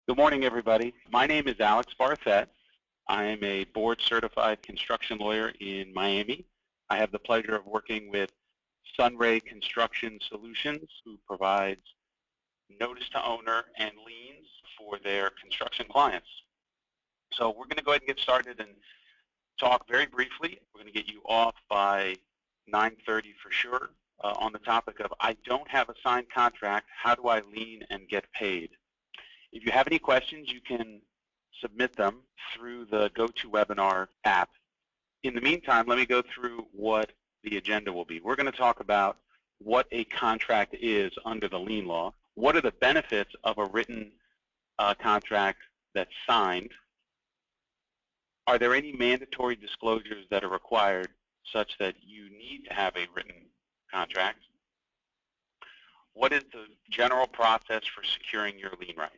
Good morning, everybody. My name is Alex Barthet. I am a board-certified construction lawyer in Miami. I have the pleasure of working with SunRay Construction Solutions, who provides notice to owner and liens for their construction clients. So we're going to go ahead and get started and talk very briefly. We're going to get you off by 9:30 for sure on the topic of I don't have a signed contract. How do I lien and get paid? If you have any questions, you can submit them through the GoToWebinar app. In the meantime, let me go through what the agenda will be. We're going to talk about what a contract is under the lien law. What are the benefits of a written contract that's signed? Are there any mandatory disclosures that are required such that you need to have a written contract? What is the general process for securing your lien rights?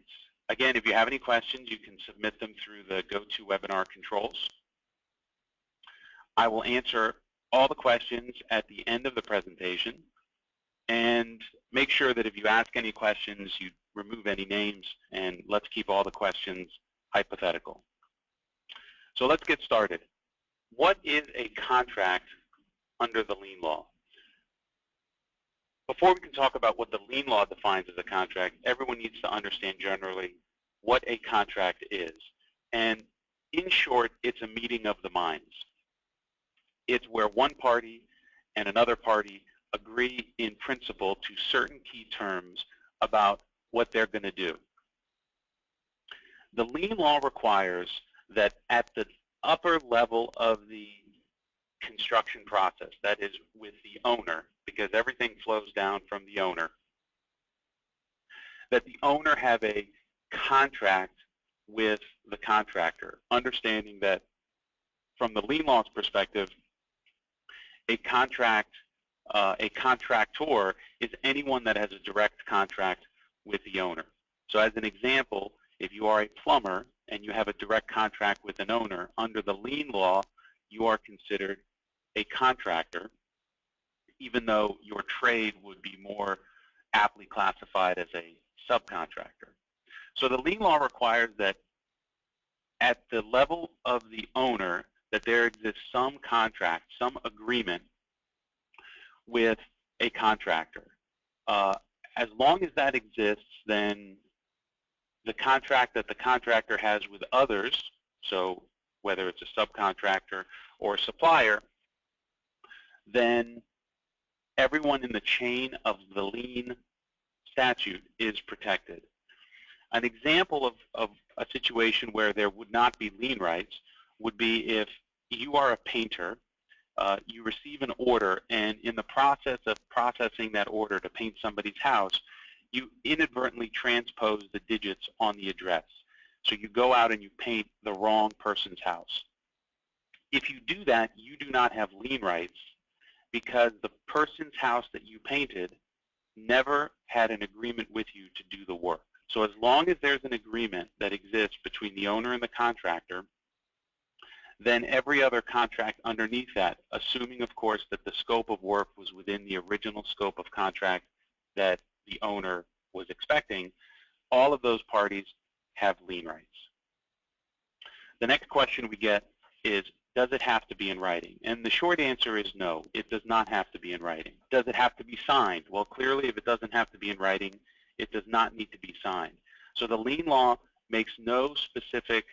Again, if you have any questions, you can submit them through the GoToWebinar controls. I will answer all the questions at the end of the presentation, and make sure that if you ask any questions, you remove any names, and let's keep all the questions hypothetical. So let's get started. What is a contract under the lien law? Before we can talk about what the lien law defines as a contract, everyone needs to understand generally what a contract is. And in short, it's a meeting of the minds. It's where one party and another party agree in principle to certain key terms about what they're going to do. The lien law requires that at the upper level of the construction process, that is with the owner, because everything flows down from the owner, that the owner have a contract with the contractor, understanding that from the lien law's perspective, a contractor is anyone that has a direct contract with the owner. So as an example, if you are a plumber and you have a direct contract with an owner, under the lien law, you are considered a contractor, even though your trade would be more aptly classified as a subcontractor. So the lien law requires that at the level of the owner, that there exists some contract, some agreement with a contractor. As long as that exists, then the contract that the contractor has with others, so whether it's a subcontractor or a supplier, then everyone in the chain of the lien statute is protected. An example of a situation where there would not be lien rights would be if you are a painter, you receive an order, and in the process of processing that order to paint somebody's house, you inadvertently transpose the digits on the address. So you go out and you paint the wrong person's house. If you do that, you do not have lien rights because the person's house that you painted never had an agreement with you to do the work. So as long as there's an agreement that exists between the owner and the contractor, then every other contract underneath that, assuming of course that the scope of work was within the original scope of contract that the owner was expecting, all of those parties have lien rights. The next question we get is, does it have to be in writing? And the short answer is no, it does not have to be in writing. Does it have to be signed? Well, clearly if it doesn't have to be in writing, it does not need to be signed. So the lien law makes no specific,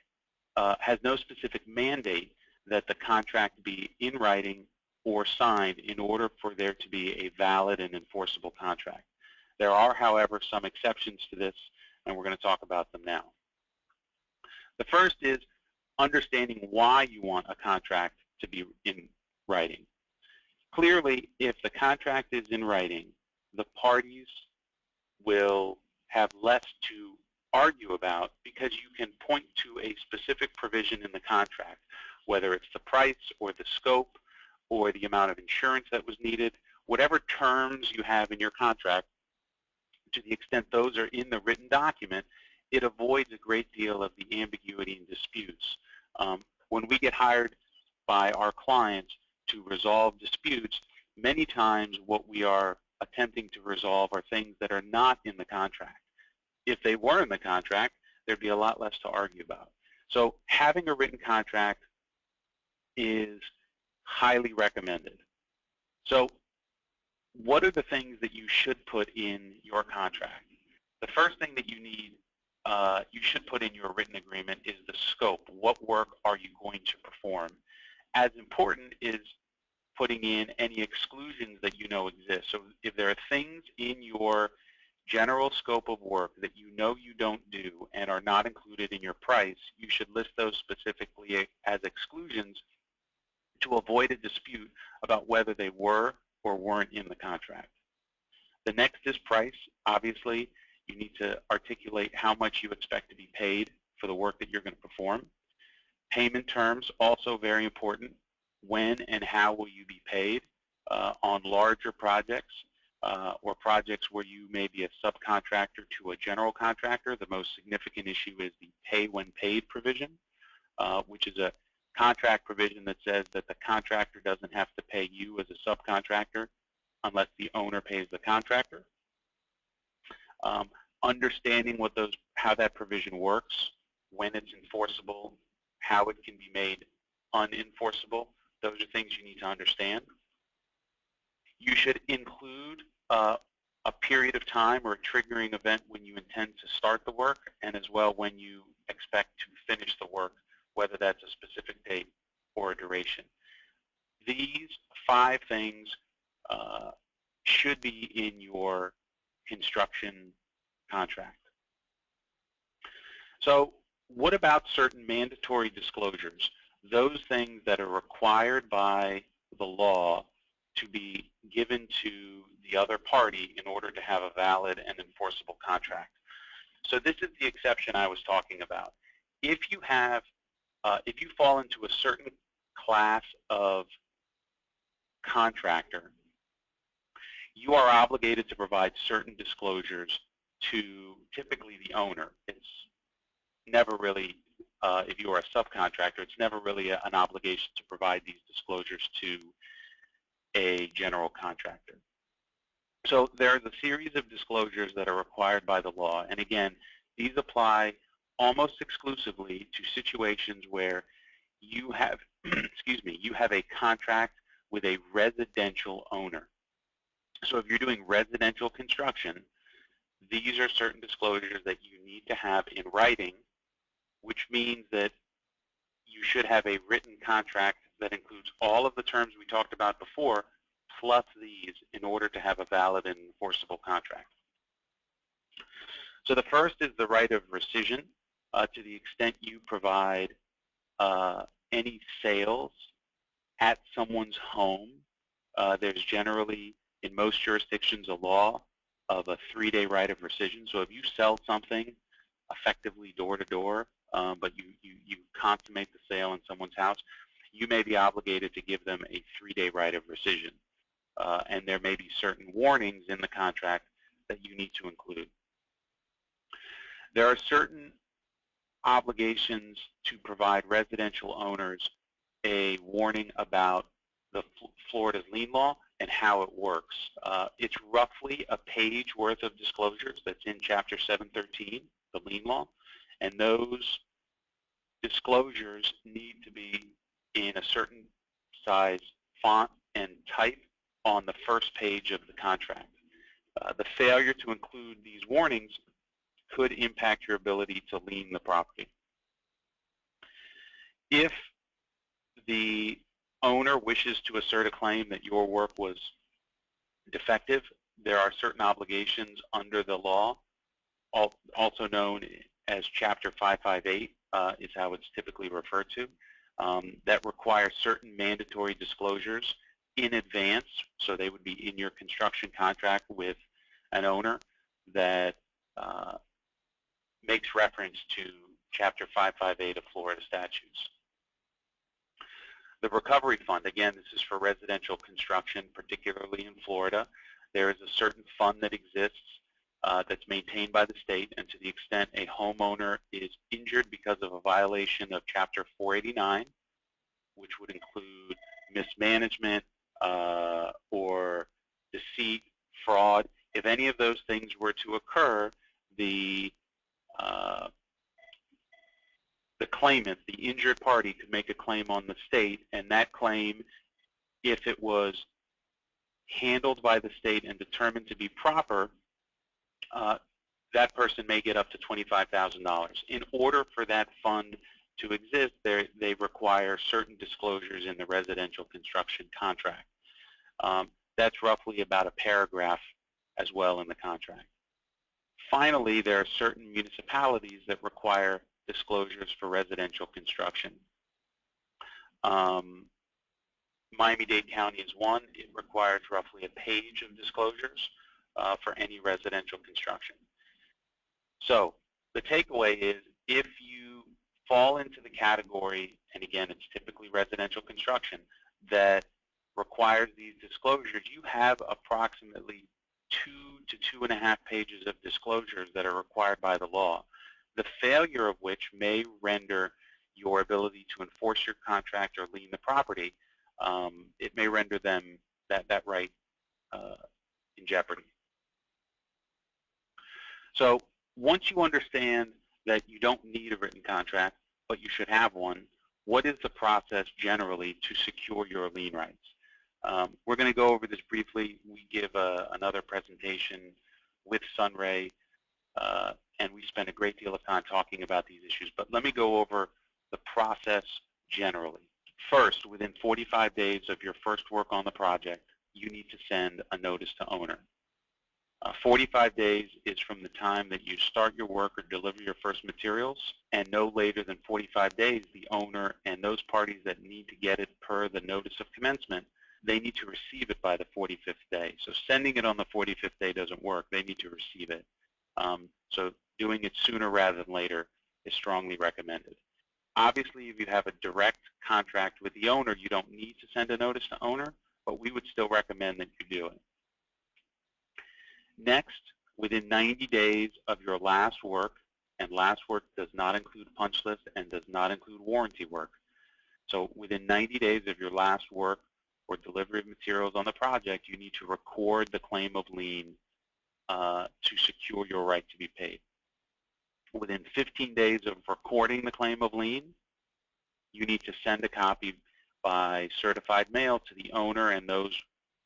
has no specific mandate that the contract be in writing or signed in order for there to be a valid and enforceable contract. There are, however, some exceptions to this, and we're going to talk about them now. The first is understanding why you want a contract to be in writing. Clearly, if the contract is in writing, the parties will have less to argue about because you can point to a specific provision in the contract, whether it's the price or the scope or the amount of insurance that was needed, whatever terms you have in your contract, to the extent those are in the written document, it avoids a great deal of the ambiguity and disputes. When we get hired by our clients to resolve disputes, many times what we are attempting to resolve are things that are not in the contract. If they were in the contract, there'd be a lot less to argue about. So having a written contract is highly recommended. So what are the things that you should put in your contract? The first thing that you should put in your written agreement is the scope. What work are you going to perform? As important is putting in any exclusions that you know exist. So if there are things in your general scope of work that you know you don't do and are not included in your price, you should list those specifically as exclusions to avoid a dispute about whether they were or weren't in the contract. The next is price. Obviously, you need to articulate how much you expect to be paid for the work that you're going to perform. Payment terms, also very important. When and how will you be paid on larger projects or projects where you may be a subcontractor to a general contractor? The most significant issue is the pay when paid provision, which is a contract provision that says that the contractor doesn't have to pay you as a subcontractor unless the owner pays the contractor. Understanding how that provision works, when it's enforceable, how it can be made unenforceable, those are things you need to understand. You should include a period of time or a triggering event when you intend to start the work, and as well when you expect to finish the work, whether that's a specific date or a duration. These 5 things should be in your construction contract. So what about certain mandatory disclosures? Those things that are required by the law to be given to the other party in order to have a valid and enforceable contract. So this is the exception I was talking about. If you fall into a certain class of contractor, you are obligated to provide certain disclosures to typically the owner. It's never really, if you are a subcontractor, it's never really an obligation to provide these disclosures to a general contractor. So there's a series of disclosures that are required by the law, and again, these apply almost exclusively to situations where you have, you have a contract with a residential owner. So if you're doing residential construction, these are certain disclosures that you need to have in writing, which means that you should have a written contract that includes all of the terms we talked about before, plus these, in order to have a valid and enforceable contract. So the first is the right of rescission. To the extent you provide any sales at someone's home, there's generally, in most jurisdictions, a law of a 3-day right of rescission. So if you sell something effectively door to door, but you consummate the sale in someone's house, you may be obligated to give them a 3-day right of rescission. And there may be certain warnings in the contract that you need to include. There are certain obligations to provide residential owners a warning about the Florida's lien law and how it works. It's roughly a page worth of disclosures that's in Chapter 713, the lien law, and those disclosures need to be in a certain size font and type on the first page of the contract. The failure to include these warnings could impact your ability to lien the property. If the owner wishes to assert a claim that your work was defective, there are certain obligations under the law, also known as Chapter 558 is how it's typically referred to, that require certain mandatory disclosures in advance, so they would be in your construction contract with an owner that makes reference to Chapter 558 of Florida statutes. The recovery fund, again, this is for residential construction, particularly in Florida. There is a certain fund that exists that's maintained by the state, and to the extent a homeowner is injured because of a violation of Chapter 489, which would include mismanagement or deceit, fraud, if any of those things were to occur, the claimant, the injured party, could make a claim on the state, and that claim, if it was handled by the state and determined to be proper, that person may get up to $25,000. In order for that fund to exist, they require certain disclosures in the residential construction contract. That's roughly about a paragraph as well in the contract. Finally, there are certain municipalities that require disclosures for residential construction. Miami-Dade County is one. It requires roughly a page of disclosures for any residential construction. So the takeaway is, if you fall into the category, and again, it's typically residential construction, that requires these disclosures, you have approximately 2 to 2.5 pages of disclosures that are required by the law, the failure of which may render your ability to enforce your contract or lien the property, it may render them that right in jeopardy. So once you understand that you don't need a written contract, but you should have one, what is the process generally to secure your lien rights? We're going to go over this briefly. We give another presentation with SunRay, and we spend a great deal of time talking about these issues, but let me go over the process generally. First, within 45 days of your first work on the project, you need to send a notice to owner. 45 days is from the time that you start your work or deliver your first materials, and no later than 45 days, the owner and those parties that need to get it per the notice of commencement, they need to receive it by the 45th day. So sending it on the 45th day doesn't work. They need to receive it. So doing it sooner rather than later is strongly recommended. Obviously, if you have a direct contract with the owner, you don't need to send a notice to owner, but we would still recommend that you do it. Next, within 90 days of your last work, and last work does not include punch list and does not include warranty work. So within 90 days of your last work or delivery of materials on the project, you need to record the claim of lien to secure your right to be paid. Within 15 days of recording the claim of lien, you need to send a copy by certified mail to the owner and those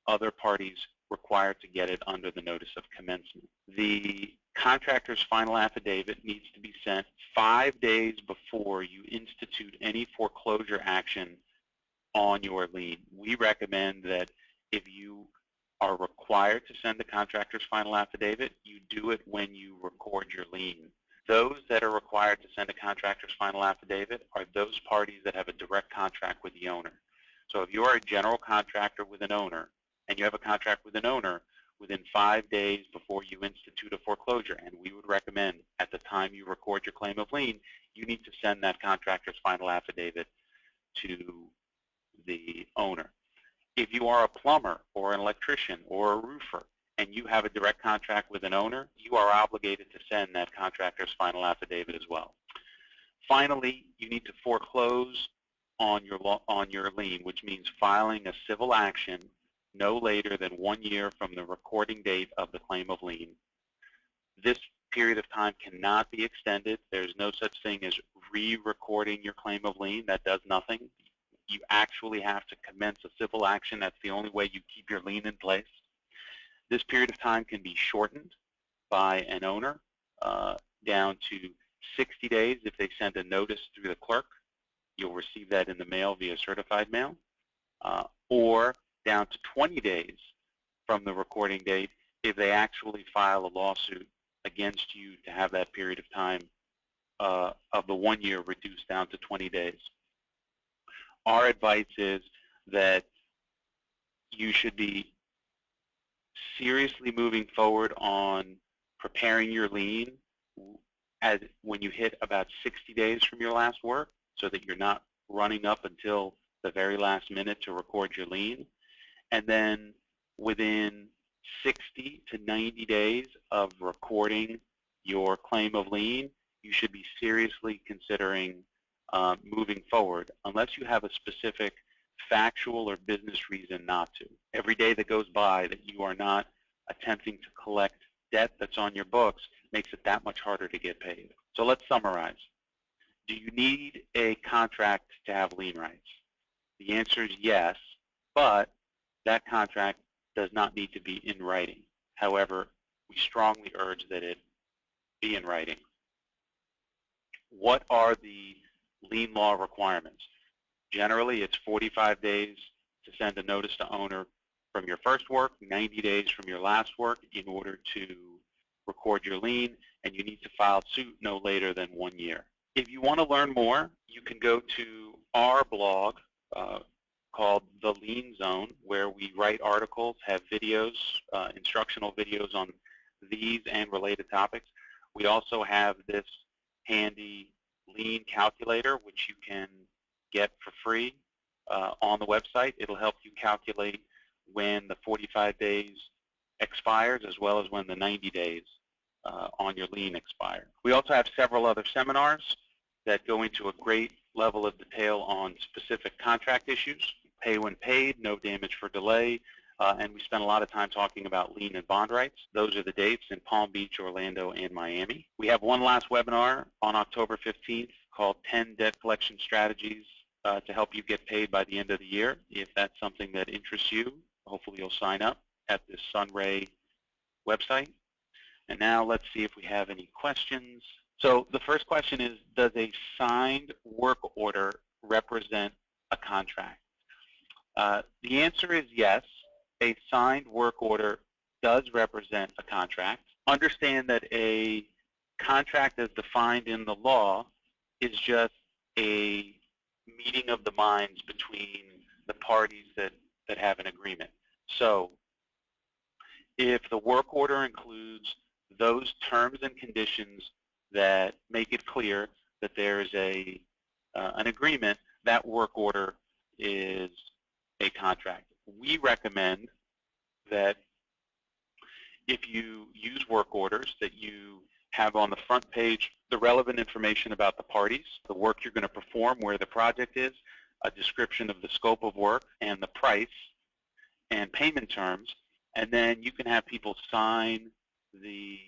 other parties required to get it under the notice of commencement. The contractor's final affidavit needs to be sent 5 days before you institute any foreclosure action on your lien. We recommend that if you are required to send the contractor's final affidavit, you do it when you record your lien. Those that are required to send a contractor's final affidavit are those parties that have a direct contract with the owner. So if you are a general contractor with an owner, and you have a contract with an owner, within 5 days before you institute a foreclosure, and we would recommend at the time you record your claim of lien, you need to send that contractor's final affidavit to the owner. If you are a plumber or an electrician or a roofer, and you have a direct contract with an owner, you are obligated to send that contractor's final affidavit as well. Finally, you need to foreclose on your lien, which means filing a civil action no later than 1 year from the recording date of the claim of lien. This period of time cannot be extended. There's no such thing as re-recording your claim of lien. That does nothing. You actually have to commence a civil action. That's the only way you keep your lien in place. This period of time can be shortened by an owner down to 60 days if they send a notice through the clerk. You'll receive that in the mail via certified mail, or down to 20 days from the recording date if they actually file a lawsuit against you to have that period of time of the 1 year reduced down to 20 days. Our advice is that you should be seriously moving forward on preparing your lien when you hit about 60 days from your last work, so that you're not running up until the very last minute to record your lien. And then within 60 to 90 days of recording your claim of lien, you should be seriously considering moving forward, unless you have a specific factual or business reason not to. Every day that goes by that you are not attempting to collect debt that's on your books makes it that much harder to get paid. So let's summarize. Do you need a contract to have lien rights? The answer is yes, but that contract does not need to be in writing. However, we strongly urge that it be in writing. What are the lien law requirements? Generally, it's 45 days to send a notice to owner from your first work, 90 days from your last work in order to record your lien, and you need to file suit no later than 1 year. If you want to learn more, you can go to our blog called The Lien Zone, where we write articles, have videos, instructional videos on these and related topics. We also have this handy lien calculator, which you can get for free on the website. It'll help you calculate when the 45 days expires as well as when the 90 days on your lien expire. We also have several other seminars that go into a great level of detail on specific contract issues, pay when paid, no damage for delay, and we spend a lot of time talking about lien and bond rights. Those are the dates in Palm Beach, Orlando, and Miami. We have one last webinar on October 15th called 10 Debt Collection Strategies to help you get paid by the end of the year. If that's something that interests you, hopefully you'll sign up at the SunRay website. And now let's see if we have any questions. So the first question is, does a signed work order represent a contract? The answer is yes. A signed work order does represent a contract. Understand that a contract as defined in the law is just a meeting of the minds between the parties that have an agreement. So if the work order includes those terms and conditions that make it clear that there is an agreement, that work order is a contract. We recommend that if you use work orders, that you have on the front page the relevant information about the parties, the work you're going to perform, where the project is, a description of the scope of work and the price and payment terms, and then you can have people sign the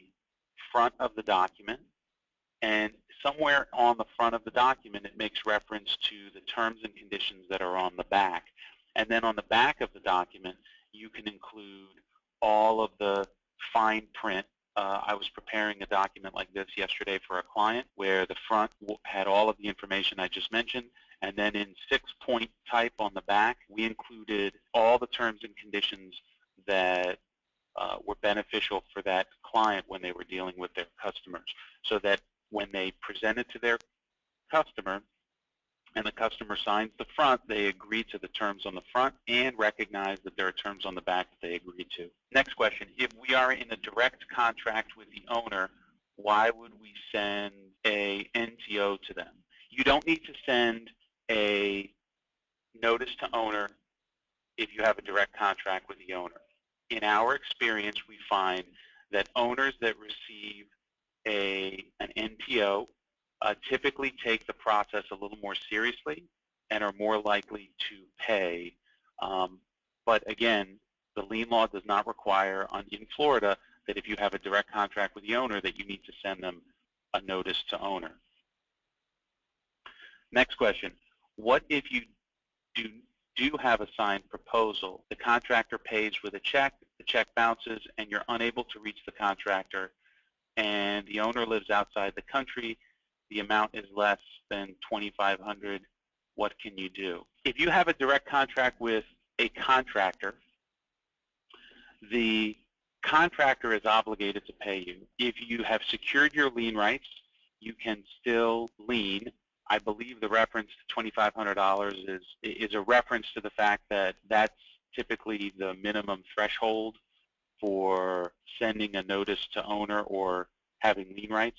front of the document, and somewhere on the front of the document it makes reference to the terms and conditions that are on the back. And then on the back of the document, you can include all of the fine print. I was preparing a document like this yesterday for a client where the front had all of the information I just mentioned, and then in 6-point type on the back, we included all the terms and conditions that were beneficial for that client when they were dealing with their customers, so that when they present it to their customer, and the customer signs the front, they agree to the terms on the front and recognize that there are terms on the back that they agree to. Next question, if we are in a direct contract with the owner, why would we send a NTO to them? You don't need to send a notice to owner if you have a direct contract with the owner. In our experience, we find that owners that receive an NTO typically take the process a little more seriously and are more likely to pay. But again, the lien law does not require in Florida that if you have a direct contract with the owner that you need to send them a notice to owner. Next question, what if you do have a signed proposal, the contractor pays with a check, the check bounces, and you're unable to reach the contractor, and the owner lives outside the country, the amount is less than $2,500, what can you do? If you have a direct contract with a contractor, the contractor is obligated to pay you. If you have secured your lien rights, you can still lien. I believe the reference to $2,500 is a reference to the fact that that's typically the minimum threshold for sending a notice to owner or having lien rights.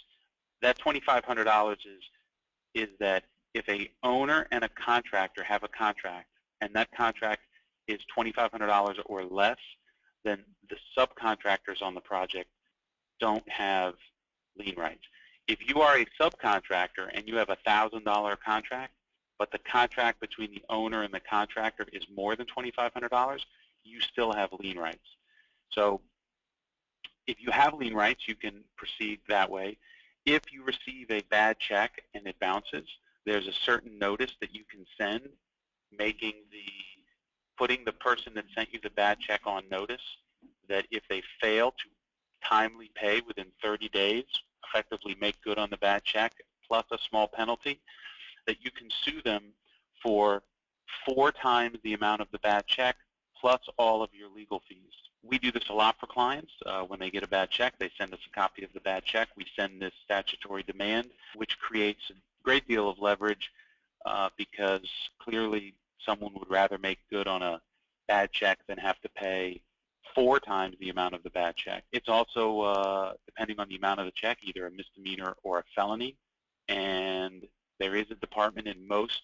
That $2,500 is that if a owner and a contractor have a contract and that contract is $2,500 or less, then the subcontractors on the project don't have lien rights. If you are a subcontractor and you have a $1,000 contract, but the contract between the owner and the contractor is more than $2,500, you still have lien rights. So if you have lien rights, you can proceed that way. If you receive a bad check and it bounces, there's a certain notice that you can send, putting the person that sent you the bad check on notice that if they fail to timely pay within 30 days, effectively make good on the bad check, plus a small penalty, that you can sue them for 4 times the amount of the bad check, plus all of your legal fees. We do this a lot for clients. When they get a bad check, they send us a copy of the bad check. We send this statutory demand, which creates a great deal of leverage because clearly someone would rather make good on a bad check than have to pay 4 times the amount of the bad check. It's also, depending on the amount of the check, either a misdemeanor or a felony. And there is a department in most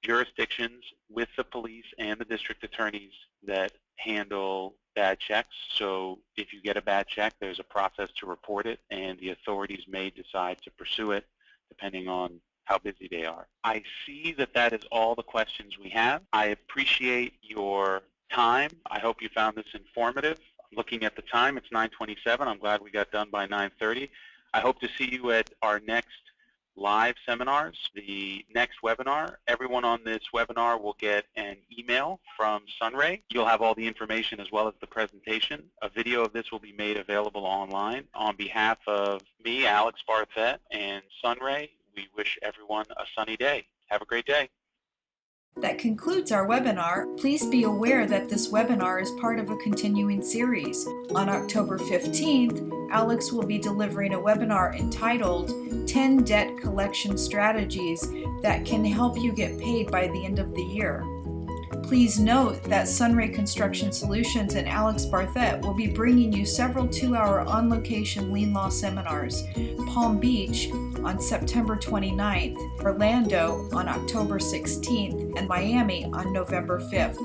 jurisdictions with the police and the district attorneys that handle bad checks. So if you get a bad check, there's a process to report it, and the authorities may decide to pursue it depending on how busy they are. I see that that is all the questions we have. I appreciate your time. I hope you found this informative. Looking at the time, it's 9:27. I'm glad we got done by 9:30. I hope to see you at our next live seminars. The next webinar, everyone on this webinar will get an email from SunRay. You'll have all the information as well as the presentation. A video of this will be made available online. On behalf of me, Alex Barthet, and SunRay, we wish everyone a sunny day. Have a great day. That concludes our webinar. Please be aware that this webinar is part of a continuing series. On October 15th, Alex will be delivering a webinar entitled 10 Debt Collection Strategies that can help you get paid by the end of the year. Please note that SunRay Construction Solutions and Alex Barthet will be bringing you several 2-hour on-location lien law seminars. Palm Beach on September 29th, Orlando on October 16th, and Miami on November 5th.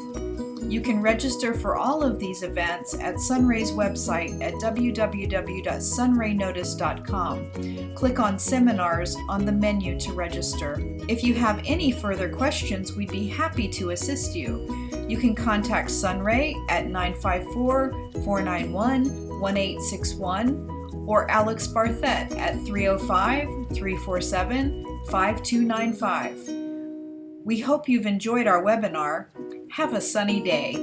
You can register for all of these events at SunRay's website at www.sunraynotice.com. Click on Seminars on the menu to register. If you have any further questions, we'd be happy to assist you. You can contact SunRay at 954-491-1861 or Alex Barthet at 305-347-5295. We hope you've enjoyed our webinar. Have a sunny day.